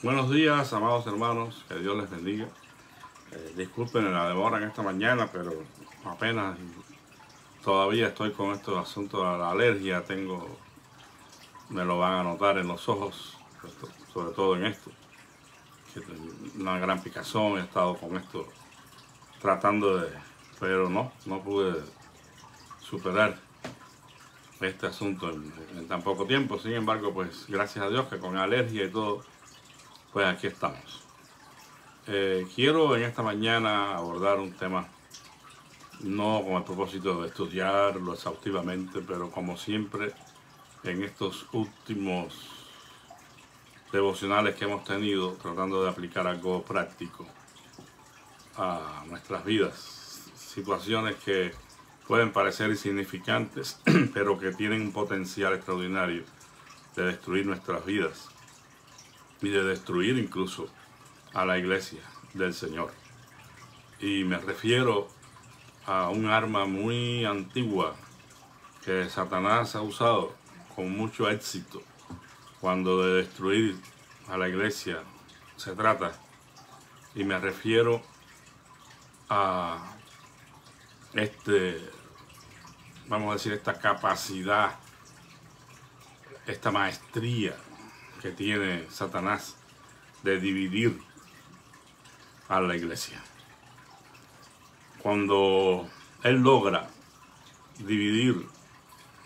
Buenos días, amados hermanos, que Dios les bendiga. Disculpen la demora en esta mañana, pero apenas todavía estoy con estos asuntos de la alergia. Me lo van a notar en los ojos, sobre todo en esto, que una gran picazón. He estado con esto pero no pude superar este asunto en tan poco tiempo. Sin embargo, pues gracias a Dios que con alergia y todo, pues aquí estamos. Quiero en esta mañana abordar un tema, no con el propósito de estudiarlo exhaustivamente, pero como siempre en estos últimos devocionales que hemos tenido, tratando de aplicar algo práctico a nuestras vidas. Situaciones que pueden parecer insignificantes, pero que tienen un potencial extraordinario de destruir nuestras vidas y de destruir incluso a la iglesia del Señor. Y me refiero a un arma muy antigua que Satanás ha usado con mucho éxito cuando de destruir a la iglesia se trata. Y me refiero a vamos a decir, esta capacidad, esta maestría que tiene Satanás de dividir a la iglesia. Cuando él logra dividir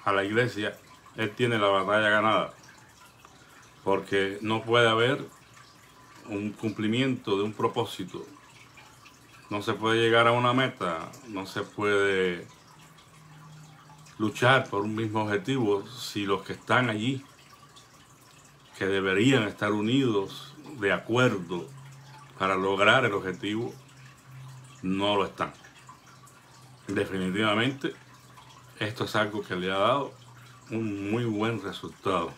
a la iglesia, él tiene la batalla ganada, porque no puede haber un cumplimiento de un propósito. No se puede llegar a una meta, no se puede luchar por un mismo objetivo si los que están allí, que deberían estar unidos de acuerdo para lograr el objetivo, no lo están. Definitivamente, esto es algo que le ha dado un muy buen resultado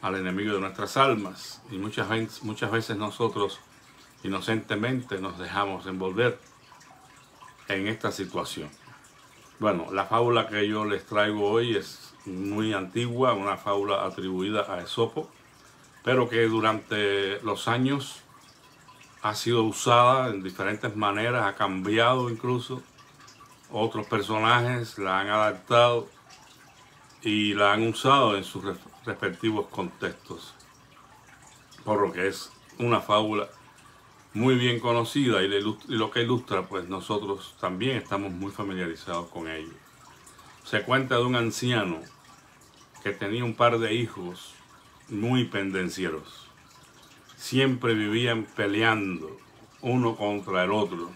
al enemigo de nuestras almas, y muchas veces nosotros inocentemente nos dejamos envolver en esta situación. Bueno, la fábula que yo les traigo hoy es muy antigua, una fábula atribuida a Esopo, pero que durante los años ha sido usada en diferentes maneras, ha cambiado incluso. Otros personajes la han adaptado y la han usado en sus respectivos contextos, por lo que es una fábula muy bien conocida, y lo que ilustra, pues nosotros también estamos muy familiarizados con ello. Se cuenta de un anciano que tenía un par de hijos muy pendencieros. Siempre vivían peleando uno contra el otro,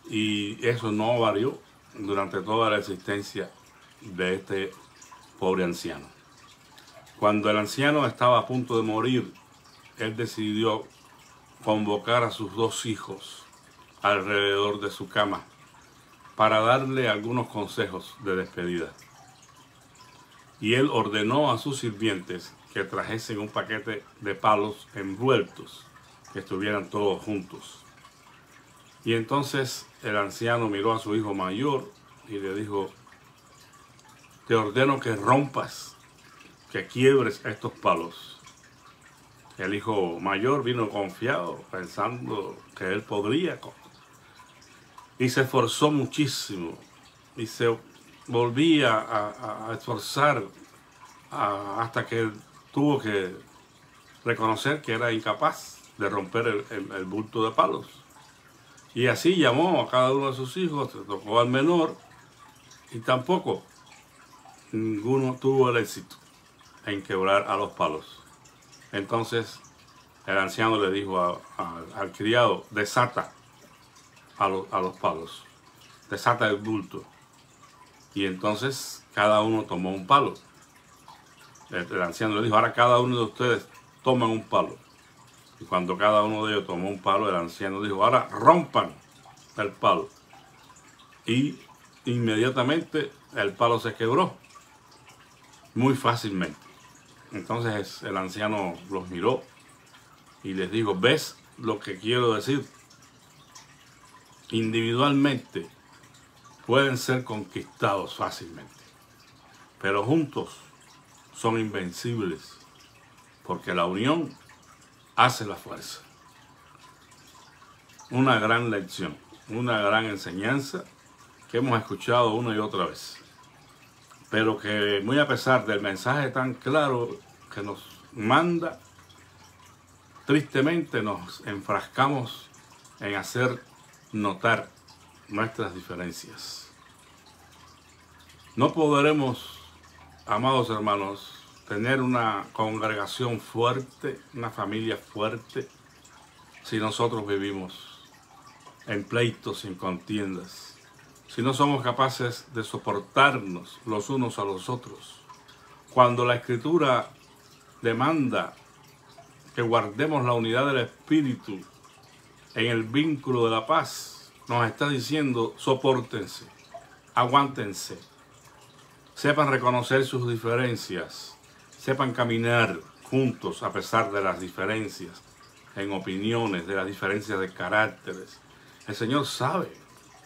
y eso no varió durante toda la existencia de este pobre anciano. Cuando el anciano estaba a punto de morir, él decidió convocar a sus dos hijos alrededor de su cama para darle algunos consejos de despedida. Y él ordenó a sus sirvientes que trajesen un paquete de palos envueltos, que estuvieran todos juntos. Y entonces el anciano miró a su hijo mayor y le dijo: te ordeno que rompas, que quiebres estos palos. El hijo mayor vino confiado, pensando que él podría, y se esforzó muchísimo, y se volvía a esforzar hasta que tuvo que reconocer que era incapaz de romper el bulto de palos. Y así llamó a cada uno de sus hijos, se tocó al menor, y tampoco ninguno tuvo el éxito en quebrar a los palos. Entonces el anciano le dijo al criado: desata a los palos, desata el bulto. Y entonces cada uno tomó un palo. El anciano le dijo: ahora cada uno de ustedes toman un palo. Y cuando cada uno de ellos tomó un palo, el anciano dijo: ahora rompan el palo. Y inmediatamente el palo se quebró, muy fácilmente. Entonces el anciano los miró y les dijo: ¿ves lo que quiero decir? Individualmente pueden ser conquistados fácilmente, pero juntos son invencibles, porque la unión hace la fuerza. Una gran lección, una gran enseñanza que hemos escuchado una y otra vez, pero que muy a pesar del mensaje tan claro que nos manda, tristemente nos enfrascamos en hacer notar nuestras diferencias. No podremos, amados hermanos, tener una congregación fuerte, una familia fuerte, si nosotros vivimos en pleitos y en contiendas, si no somos capaces de soportarnos los unos a los otros. Cuando la Escritura demanda que guardemos la unidad del Espíritu en el vínculo de la paz, nos está diciendo: sopórtense, aguántense, sepan reconocer sus diferencias, sepan caminar juntos a pesar de las diferencias en opiniones, de las diferencias de caracteres. El Señor sabe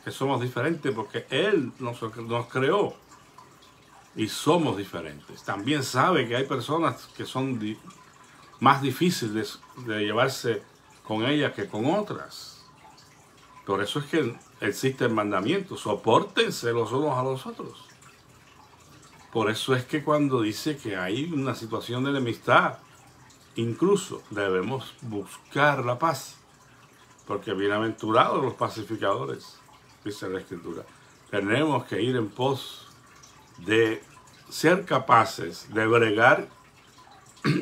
que somos diferentes porque Él nos creó y somos diferentes. También sabe que hay personas que son más difíciles de llevarse con ellas que con otras. Por eso es que existe el mandamiento: sopórtense los unos a los otros. Por eso es que cuando dice que hay una situación de enemistad, incluso debemos buscar la paz, porque bienaventurados los pacificadores, dice la Escritura. Tenemos que ir en pos de ser capaces de bregar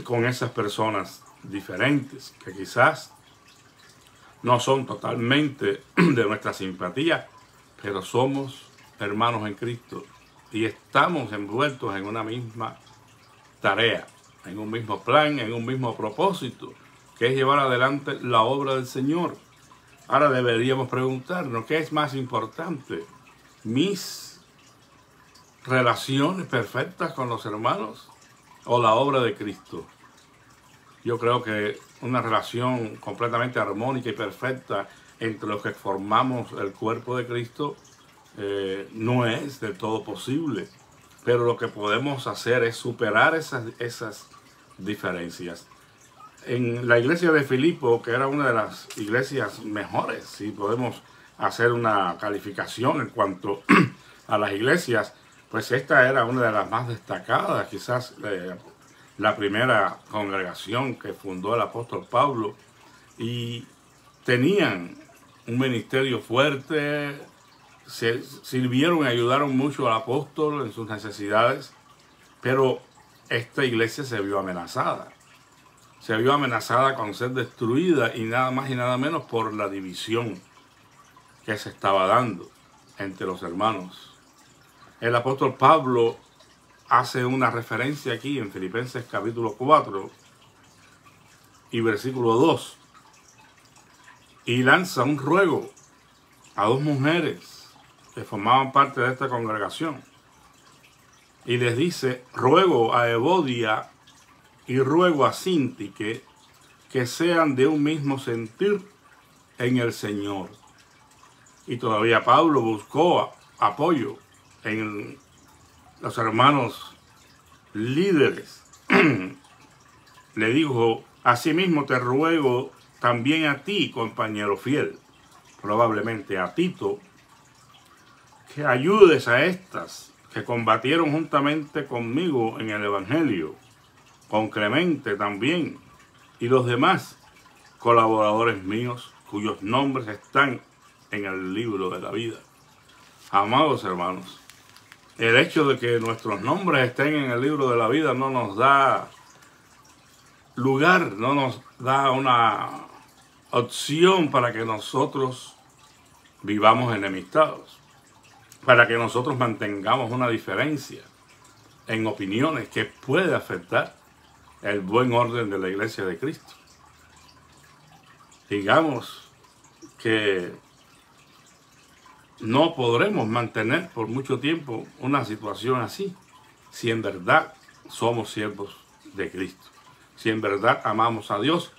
con esas personas diferentes, que quizás no son totalmente de nuestra simpatía, pero somos hermanos en Cristo y estamos envueltos en una misma tarea, en un mismo plan, en un mismo propósito, que es llevar adelante la obra del Señor. Ahora deberíamos preguntarnos, ¿qué es más importante? ¿Mis relaciones perfectas con los hermanos o la obra de Cristo? Yo creo que una relación completamente armónica y perfecta entre los que formamos el cuerpo de Cristo no es del todo posible, pero lo que podemos hacer es superar esas diferencias. En la iglesia de Filipo, que era una de las iglesias mejores, si podemos hacer una calificación en cuanto a las iglesias, pues esta era una de las más destacadas, quizás la primera congregación que fundó el apóstol Pablo, y tenían un ministerio fuerte, se sirvieron y ayudaron mucho al apóstol en sus necesidades, pero esta iglesia se vio amenazada. Se vio amenazada con ser destruida, y nada más y nada menos por la división que se estaba dando entre los hermanos. El apóstol Pablo hace una referencia aquí en Filipenses capítulo 4 y versículo 2, y lanza un ruego a dos mujeres que formaban parte de esta congregación, y les dice: ruego a Evodia y ruego a Síntique que sean de un mismo sentir en el Señor. Y todavía Pablo buscó apoyo en los hermanos líderes. Le dijo: asimismo te ruego también a ti, compañero fiel, probablemente a Tito, que ayudes a estas que combatieron juntamente conmigo en el Evangelio, con Clemente también, y los demás colaboradores míos, cuyos nombres están en el libro de la vida. Amados hermanos, el hecho de que nuestros nombres estén en el libro de la vida no nos da lugar, no nos da una opción para que nosotros vivamos enemistados, para que nosotros mantengamos una diferencia en opiniones que puede afectar el buen orden de la iglesia de Cristo. Digamos que no podremos mantener por mucho tiempo una situación así, si en verdad somos siervos de Cristo. Si en verdad amamos a Dios,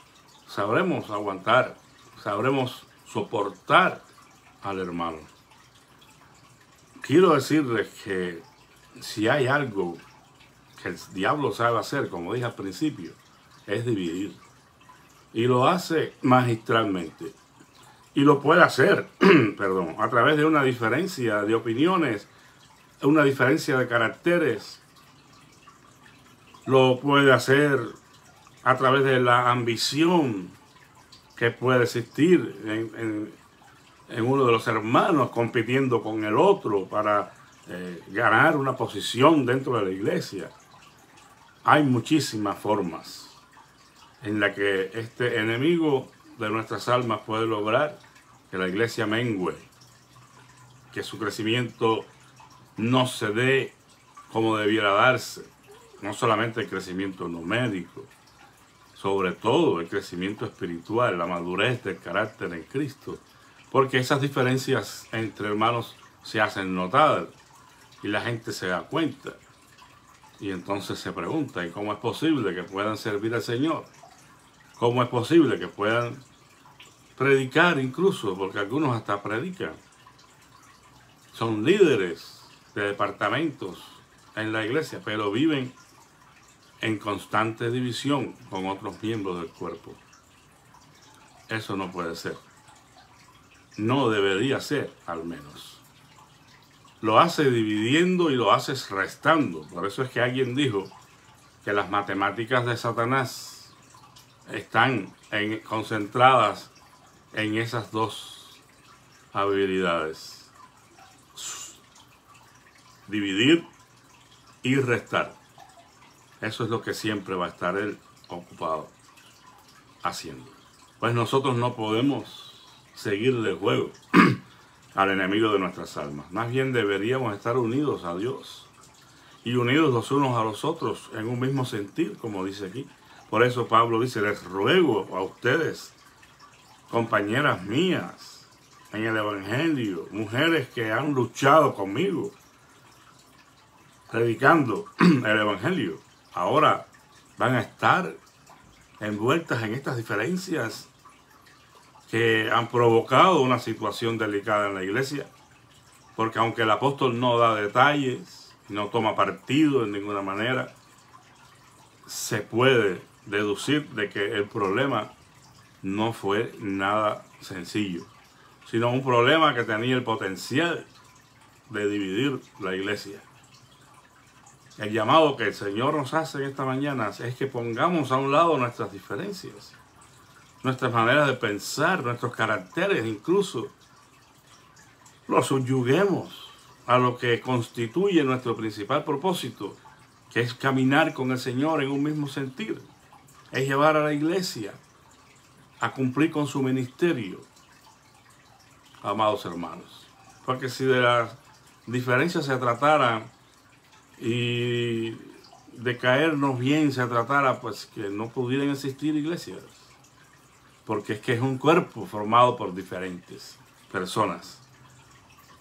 sabremos aguantar, sabremos soportar al hermano. Quiero decirles que si hay algo que el diablo sabe hacer, como dije al principio, es dividir. y lo hace magistralmente. Y lo puede hacer, perdón, a través de una diferencia de opiniones, una diferencia de caracteres. Lo puede hacer a través de la ambición que puede existir en uno de los hermanos compitiendo con el otro para ganar una posición dentro de la iglesia. Hay muchísimas formas en las que este enemigo de nuestras almas puede lograr que la iglesia mengue, que su crecimiento no se dé como debiera darse. No solamente el crecimiento numérico, sobre todo el crecimiento espiritual, la madurez del carácter en Cristo, porque esas diferencias entre hermanos se hacen notar y la gente se da cuenta. Y entonces se pregunta, ¿y cómo es posible que puedan servir al Señor? ¿Cómo es posible que puedan predicar incluso? Porque algunos hasta predican. Son líderes de departamentos en la iglesia, pero viven en constante división con otros miembros del cuerpo. Eso no puede ser. No debería ser, al menos. Lo hace dividiendo y lo hace restando. Por eso es que alguien dijo que las matemáticas de Satanás están concentradas en esas dos habilidades: dividir y restar. Eso es lo que siempre va a estar él ocupado haciendo. Pues nosotros no podemos seguirle el juego al enemigo de nuestras almas. Más bien deberíamos estar unidos a Dios y unidos los unos a los otros en un mismo sentir, como dice aquí. Por eso Pablo dice, les ruego a ustedes, compañeras mías en el Evangelio, mujeres que han luchado conmigo, predicando el Evangelio, ahora van a estar envueltas en estas diferencias que han provocado una situación delicada en la iglesia, porque aunque el apóstol no da detalles, no toma partido en ninguna manera, se puede deducir de que el problema no fue nada sencillo, sino un problema que tenía el potencial de dividir la iglesia. El llamado que el Señor nos hace en esta mañana es que pongamos a un lado nuestras diferencias, nuestras maneras de pensar, nuestros caracteres, incluso los subyuguemos a lo que constituye nuestro principal propósito, que es caminar con el Señor en un mismo sentir, es llevar a la iglesia a cumplir con su ministerio, amados hermanos. Porque si de las diferencias se tratara y de caernos bien se tratara, pues que no pudieran existir iglesias. Porque es que es un cuerpo formado por diferentes personas,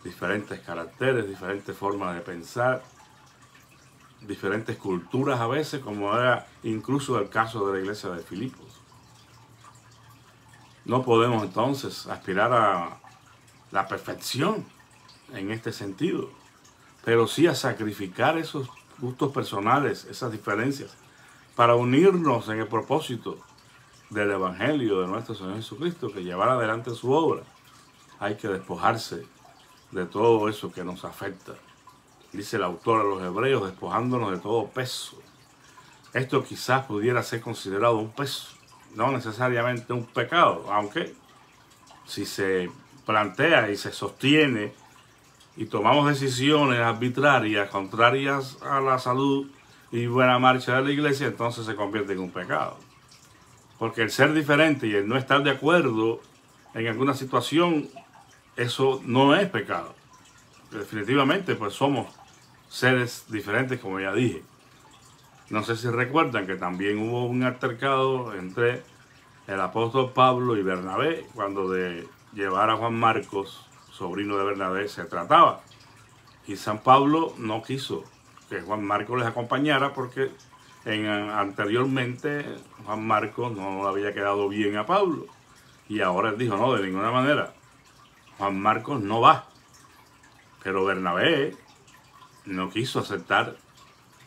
diferentes caracteres, diferentes formas de pensar, diferentes culturas a veces, como era incluso el caso de la iglesia de Filipos. No podemos entonces aspirar a la perfección en este sentido, pero sí a sacrificar esos gustos personales, esas diferencias, para unirnos en el propósito del Evangelio de nuestro Señor Jesucristo, que llevar adelante su obra. Hay que despojarse de todo eso que nos afecta. Dice el autor a los Hebreos, despojándonos de todo peso. Esto quizás pudiera ser considerado un peso, no necesariamente un pecado, aunque si se plantea y se sostiene y tomamos decisiones arbitrarias, contrarias a la salud y buena marcha de la iglesia, entonces se convierte en un pecado. Porque el ser diferente y el no estar de acuerdo en alguna situación, eso no es pecado. Definitivamente, pues somos seres diferentes, como ya dije. No sé si recuerdan que también hubo un altercado entre el apóstol Pablo y Bernabé, cuando de llevar a Juan Marcos, sobrino de Bernabé, se trataba. Y San Pablo no quiso que Juan Marcos les acompañara porque anteriormente Juan Marcos no le había quedado bien a Pablo. Y ahora él dijo, no, de ninguna manera, Juan Marcos no va. Pero Bernabé no quiso aceptar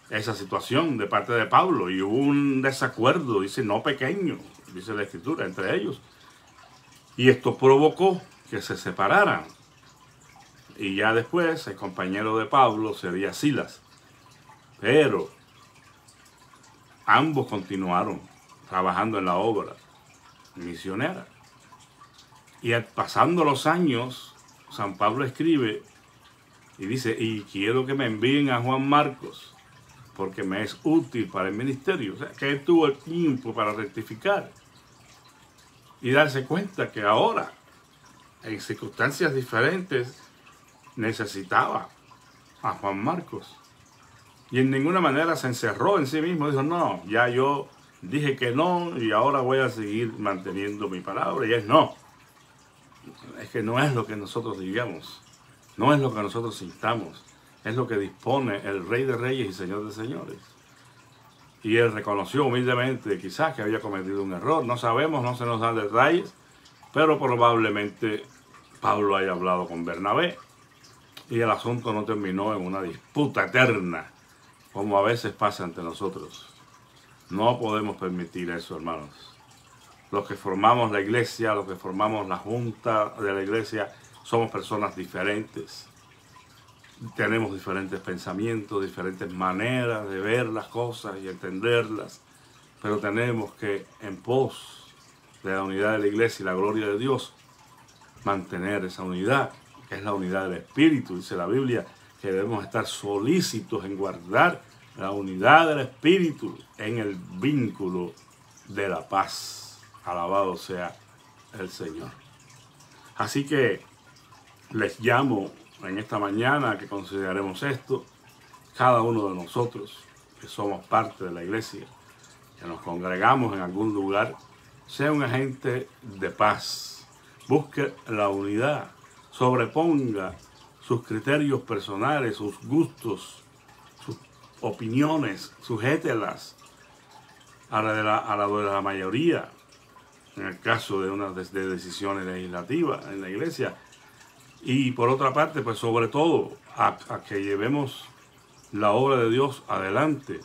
esa situación de parte de Pablo y hubo un desacuerdo, dice, no pequeño, dice la Escritura, entre ellos. Y esto provocó que se separaran. Y ya después el compañero de Pablo sería Silas. Pero ambos continuaron trabajando en la obra misionera. Y pasando los años, San Pablo escribe y dice, y quiero que me envíen a Juan Marcos, porque me es útil para el ministerio. O sea, que él tuvo el tiempo para rectificar y darse cuenta que ahora, en circunstancias diferentes, necesitaba a Juan Marcos. Y en ninguna manera se encerró en sí mismo. Dijo, no, ya yo dije que no y ahora voy a seguir manteniendo mi palabra. Y es no. Es que no es lo que nosotros digamos. No es lo que nosotros sintamos. Es lo que dispone el Rey de Reyes y Señor de Señores. Y él reconoció humildemente quizás que había cometido un error. No sabemos, no se nos dan detalles. Pero probablemente Pablo haya hablado con Bernabé. Y el asunto no terminó en una disputa eterna, como a veces pasa ante nosotros. No podemos permitir eso, hermanos. Los que formamos la iglesia, los que formamos la junta de la iglesia, somos personas diferentes. Tenemos diferentes pensamientos, diferentes maneras de ver las cosas y entenderlas. Pero tenemos que, en pos de la unidad de la iglesia y la gloria de Dios, mantener esa unidad, que es la unidad del Espíritu. Dice la Biblia que debemos estar solícitos en guardar la unidad del Espíritu en el vínculo de la paz. Alabado sea el Señor. Así que les llamo en esta mañana a que consideremos esto, cada uno de nosotros que somos parte de la iglesia, que nos congregamos en algún lugar, sea un agente de paz, busque la unidad, sobreponga sus criterios personales, sus gustos, sus opiniones, sujételas a la de la mayoría, en el caso de unas de decisiones legislativas en la iglesia. Y por otra parte, pues sobre todo, a que llevemos la obra de Dios adelante,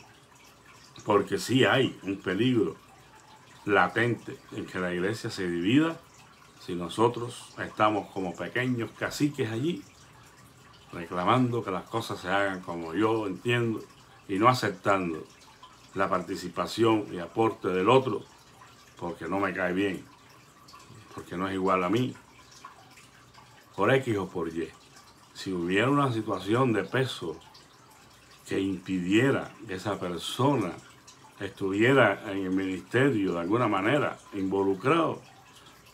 porque sí hay un peligro latente en que la iglesia se divida si nosotros estamos como pequeños caciques allí, reclamando que las cosas se hagan como yo entiendo y no aceptando la participación y aporte del otro, porque no me cae bien, porque no es igual a mí, por X o por Y. Si hubiera una situación de peso que impidiera que esa persona estuviera en el ministerio de alguna manera involucrado,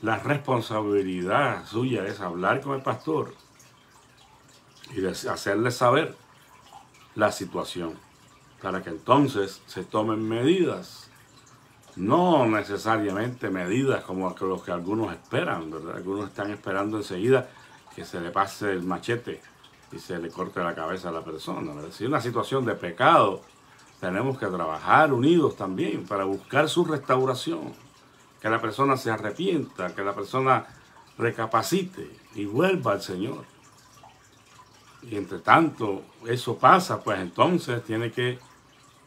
la responsabilidad suya es hablar con el pastor y hacerle saber la situación, para que entonces se tomen medidas, no necesariamente medidas como los que algunos esperan, ¿verdad? Algunos están esperando enseguida que se le pase el machete y se le corte la cabeza a la persona, ¿verdad? Si es una situación de pecado, tenemos que trabajar unidos también para buscar su restauración, que la persona se arrepienta, que la persona recapacite y vuelva al Señor. Y entre tanto eso pasa, pues entonces tiene que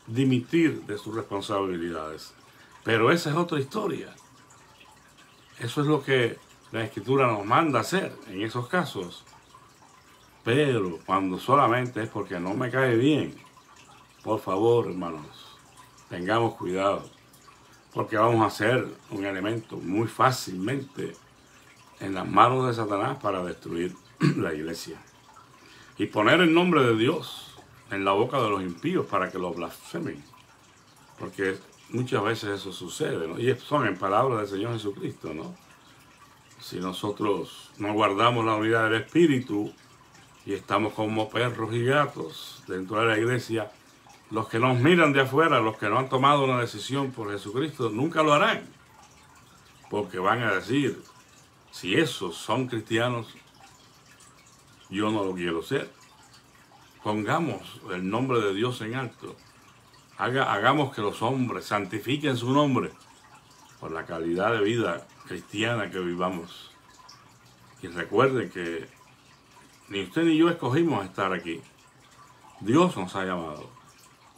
dimitir de sus responsabilidades. Pero esa es otra historia. Eso es lo que la Escritura nos manda hacer en esos casos. Pero cuando solamente es porque no me cae bien, por favor, hermanos, tengamos cuidado, porque vamos a ser un elemento muy fácilmente en las manos de Satanás para destruir la iglesia y poner el nombre de Dios en la boca de los impíos para que lo blasfemen, porque muchas veces eso sucede, ¿no? Y son en palabras del Señor Jesucristo, ¿no? Si nosotros no guardamos la unidad del Espíritu y estamos como perros y gatos dentro de la iglesia, los que nos miran de afuera, los que no han tomado una decisión por Jesucristo, nunca lo harán, porque van a decir, si esos son cristianos, yo no lo quiero ser. Pongamos el nombre de Dios en alto. Hagamos que los hombres santifiquen su nombre por la calidad de vida cristiana que vivamos. Y recuerden que ni usted ni yo escogimos estar aquí. Dios nos ha llamado.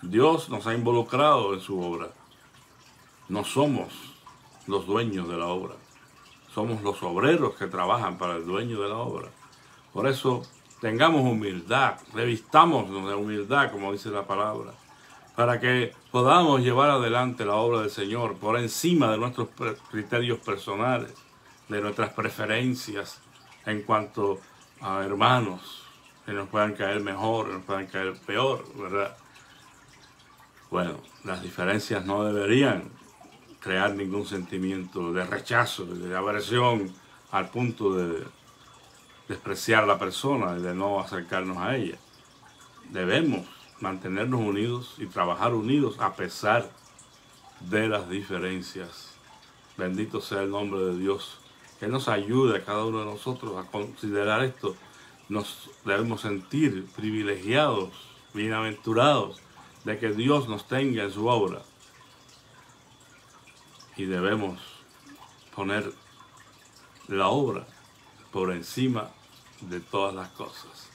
Dios nos ha involucrado en su obra. No somos los dueños de la obra. Somos los obreros que trabajan para el dueño de la obra. Por eso, tengamos humildad, revistámonos de humildad, como dice la palabra, para que podamos llevar adelante la obra del Señor por encima de nuestros criterios personales, de nuestras preferencias en cuanto a hermanos que nos puedan caer mejor, que nos puedan caer peor, ¿verdad? Bueno, las diferencias no deberían crear ningún sentimiento de rechazo, de aversión, al punto de despreciar a la persona y de no acercarnos a ella. Debemos mantenernos unidos y trabajar unidos a pesar de las diferencias. Bendito sea el nombre de Dios, que nos ayude a cada uno de nosotros a considerar esto. Nos debemos sentir privilegiados, bienaventurados, de que Dios nos tenga en su obra. Y debemos poner la obra por encima de todas las cosas.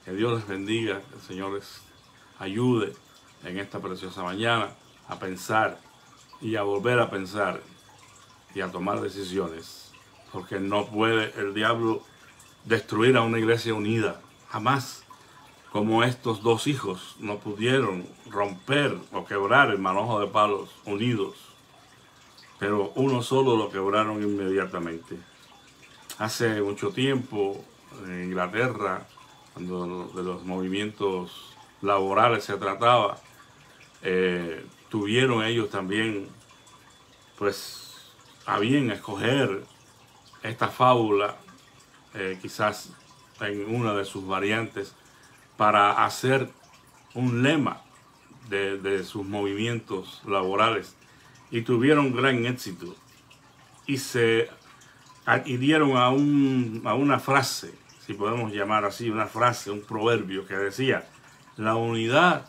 Que Dios les bendiga, que el Señor les ayude en esta preciosa mañana a pensar y a volver a pensar y a tomar decisiones, porque no puede el diablo destruir a una iglesia unida, jamás, como estos dos hijos no pudieron romper o quebrar el manojo de palos unidos, pero uno solo lo quebraron inmediatamente. Hace mucho tiempo en Inglaterra, cuando de los movimientos laborales se trataba, tuvieron ellos también, pues, a bien escoger esta fábula, quizás en una de sus variantes, para hacer un lema de sus movimientos laborales, y tuvieron gran éxito, y se adhirieron a una frase, si podemos llamar así, una frase, un proverbio que decía: la unidad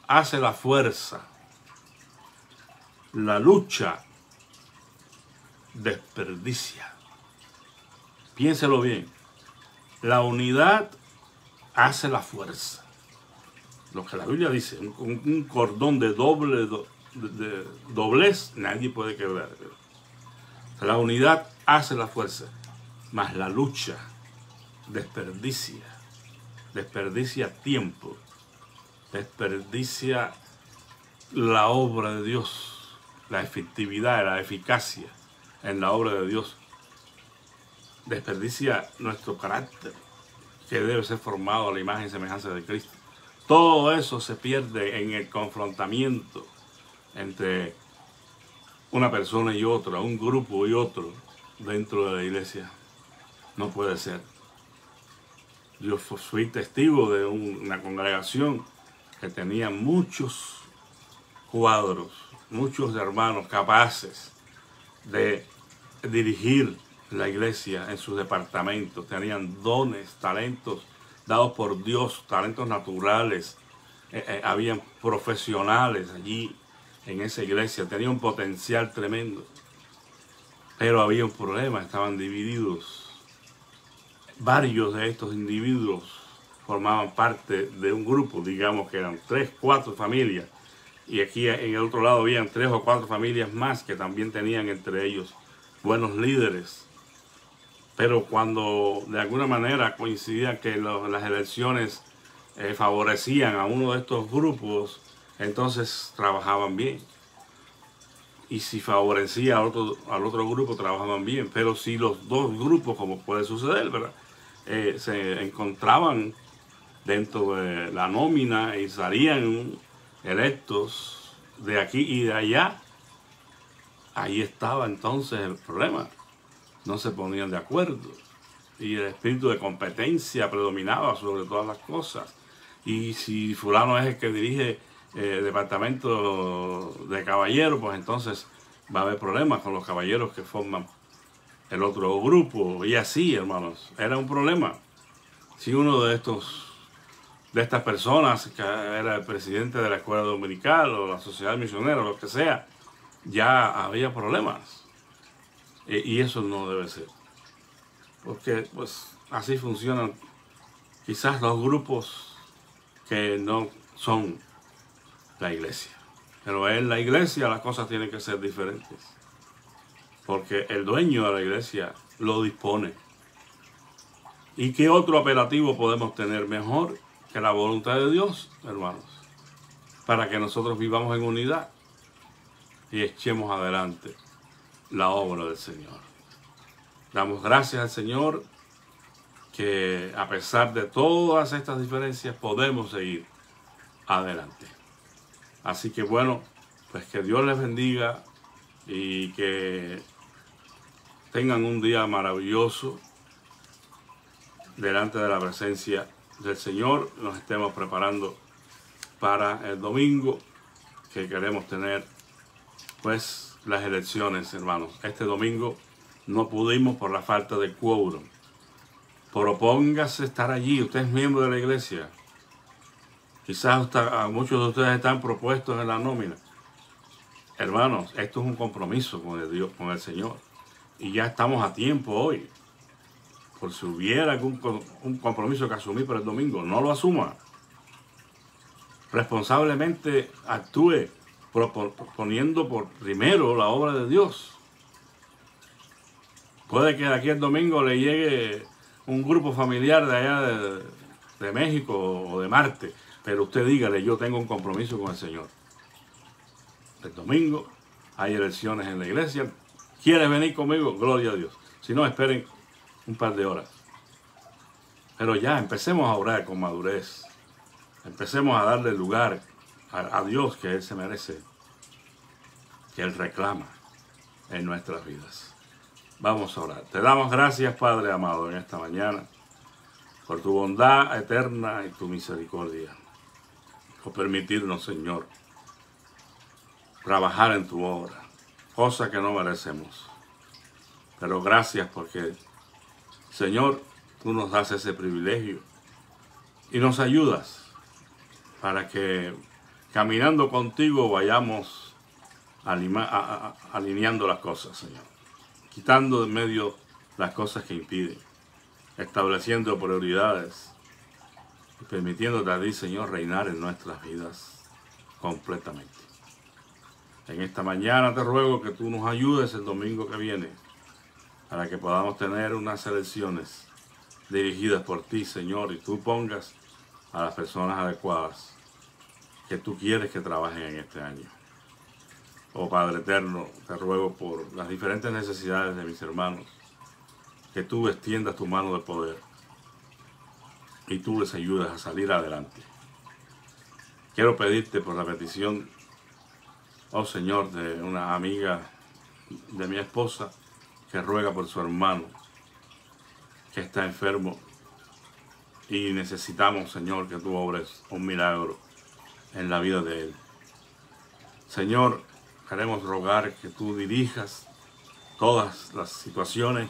hace la fuerza, la lucha desperdicia. Piénselo bien, la unidad hace la fuerza. Lo que la Biblia dice, un cordón de doblez nadie puede quebrar. La unidad hace la fuerza, mas la lucha desperdicia tiempo, desperdicia la obra de Dios, la efectividad, la eficacia en la obra de Dios, desperdicia nuestro carácter, que debe ser formado a la imagen y semejanza de Cristo. Todo eso se pierde en el confrontamiento entre una persona y otra, un grupo y otro dentro de la iglesia. No puede ser. Yo fui testigo de una congregación que tenía muchos cuadros, muchos hermanos capaces de dirigir la iglesia en sus departamentos. Tenían dones, talentos dados por Dios, talentos naturales. Habían profesionales allí en esa iglesia, tenía un potencial tremendo. Pero había un problema, estaban divididos. Varios de estos individuos formaban parte de un grupo, digamos que eran 3, 4 familias, y aquí en el otro lado habían 3 o 4 familias más que también tenían entre ellos buenos líderes. Pero cuando de alguna manera coincidía que las elecciones favorecían a uno de estos grupos, entonces trabajaban bien. Y si favorecía al otro grupo, trabajaban bien. Pero si los dos grupos, como puede suceder, ¿verdad?, se encontraban dentro de la nómina y salían electos de aquí y de allá, ahí estaba entonces el problema. No se ponían de acuerdo y el espíritu de competencia predominaba sobre todas las cosas. Y si fulano es el que dirige departamento de caballeros, pues entonces va a haber problemas con los caballeros que forman el otro grupo. Y así, hermanos, era un problema. Si uno de estas personas, que era el presidente de la escuela dominical o la sociedad misionera, lo que sea, ya había problemas. Y eso no debe ser, porque pues así funcionan quizás los grupos que no son la iglesia. Pero en la iglesia las cosas tienen que ser diferentes. porque el dueño de la iglesia lo dispone. ¿Y qué otro apelativo podemos tener mejor que la voluntad de Dios, hermanos? Para que nosotros vivamos en unidad y echemos adelante la obra del Señor. Damos gracias al Señor que a pesar de todas estas diferencias podemos seguir adelante. Así que bueno, pues que Dios les bendiga y que tengan un día maravilloso delante de la presencia del Señor. Nos estemos preparando para el domingo, que queremos tener pues las elecciones, hermanos. Este domingo no pudimos por la falta de quórum. Propóngase estar allí. Usted es miembro de la iglesia. Quizás muchos de ustedes están propuestos en la nómina. Hermanos, esto es un compromiso con el Dios, con el Señor. Y ya estamos a tiempo hoy. Por si hubiera un compromiso que asumir para el domingo, no lo asuma. Responsablemente actúe poniendo por primero la obra de Dios. Puede que de aquí al domingo le llegue un grupo familiar de allá de México o de Marte, pero usted dígale, yo tengo un compromiso con el Señor. El domingo hay elecciones en la iglesia. ¿Quieres venir conmigo? Gloria a Dios. Si no, esperen un par de horas. Pero ya, empecemos a orar con madurez. Empecemos a darle lugar a Dios que Él se merece, que Él reclama en nuestras vidas. Vamos a orar. Te damos gracias, Padre amado, en esta mañana, por tu bondad eterna y tu misericordia, por permitirnos, Señor, trabajar en tu obra, cosa que no merecemos. Pero gracias porque, Señor, tú nos das ese privilegio y nos ayudas para que caminando contigo vayamos alineando las cosas, Señor. Quitando de medio las cosas que impiden, estableciendo prioridades y permitiéndote a ti, Señor, reinar en nuestras vidas completamente. En esta mañana te ruego que tú nos ayudes el domingo que viene para que podamos tener unas elecciones dirigidas por ti, Señor, y tú pongas a las personas adecuadas que tú quieres que trabajen en este año. Oh Padre eterno, te ruego por las diferentes necesidades de mis hermanos, que tú extiendas tu mano de poder y tú les ayudes a salir adelante. Quiero pedirte por la petición, oh Señor, de una amiga de mi esposa que ruega por su hermano que está enfermo y necesitamos, Señor, que tú obres un milagro en la vida de él. Señor, queremos rogar que tú dirijas todas las situaciones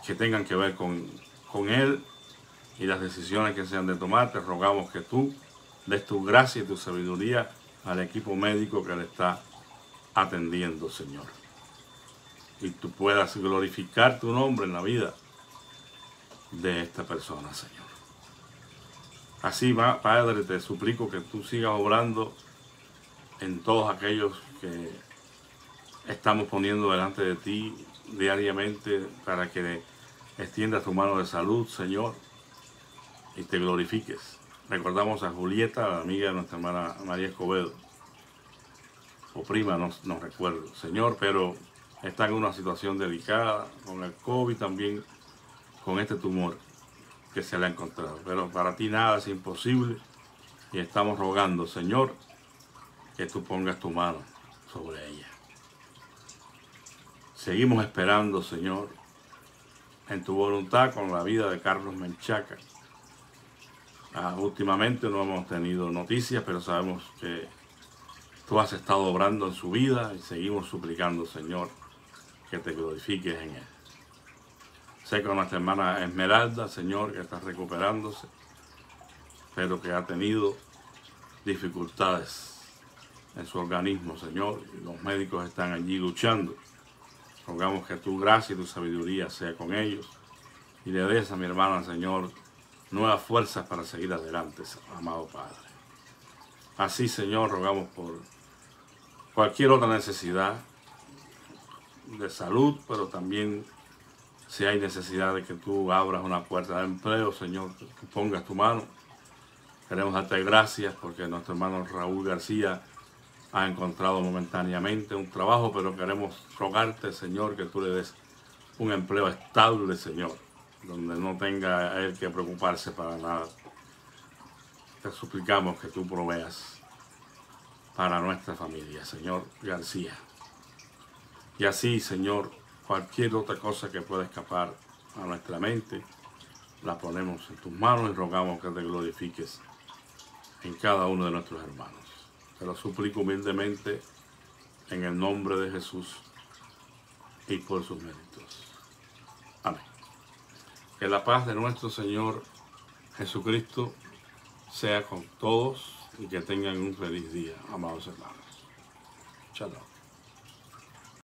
que tengan que ver con él y las decisiones que se han de tomar. Te rogamos que tú des tu gracia y tu sabiduría al equipo médico que le está atendiendo, Señor. Y tú puedas glorificar tu nombre en la vida de esta persona, Señor. Así, Padre, te suplico que tú sigas obrando en todos aquellos que estamos poniendo delante de ti diariamente para que extiendas tu mano de salud, Señor, y te glorifiques. Recordamos a Julieta, la amiga de nuestra hermana María Escobedo, o prima, no recuerdo, Señor, pero está en una situación delicada con el COVID, también con este tumor que se le ha encontrado. Pero para ti nada es imposible y estamos rogando, Señor, que tú pongas tu mano sobre ella. Seguimos esperando, Señor, en tu voluntad con la vida de Carlos Menchaca. Últimamente no hemos tenido noticias, pero sabemos que tú has estado obrando en su vida y seguimos suplicando, Señor, que te glorifiques en él. Sé con nuestra hermana Esmeralda, Señor, que está recuperándose, pero que ha tenido dificultades en su organismo, Señor, y los médicos están allí luchando. Rogamos que tu gracia y tu sabiduría sea con ellos y le des a mi hermana, Señor, nuevas fuerzas para seguir adelante, amado Padre. Así, Señor, rogamos por cualquier otra necesidad de salud, pero también si hay necesidad de que tú abras una puerta de empleo, Señor, que pongas tu mano. Queremos darte gracias porque nuestro hermano Raúl García ha encontrado momentáneamente un trabajo, pero queremos rogarte, Señor, que tú le des un empleo estable, Señor, donde no tenga él que preocuparse para nada. Te suplicamos que tú proveas para nuestra familia, Señor García. Y así, Señor, cualquier otra cosa que pueda escapar a nuestra mente, la ponemos en tus manos y rogamos que te glorifiques en cada uno de nuestros hermanos. Te lo suplico humildemente en el nombre de Jesús y por sus méritos. Amén. Que la paz de nuestro Señor Jesucristo sea con todos y que tengan un feliz día, amados hermanos. Shalom.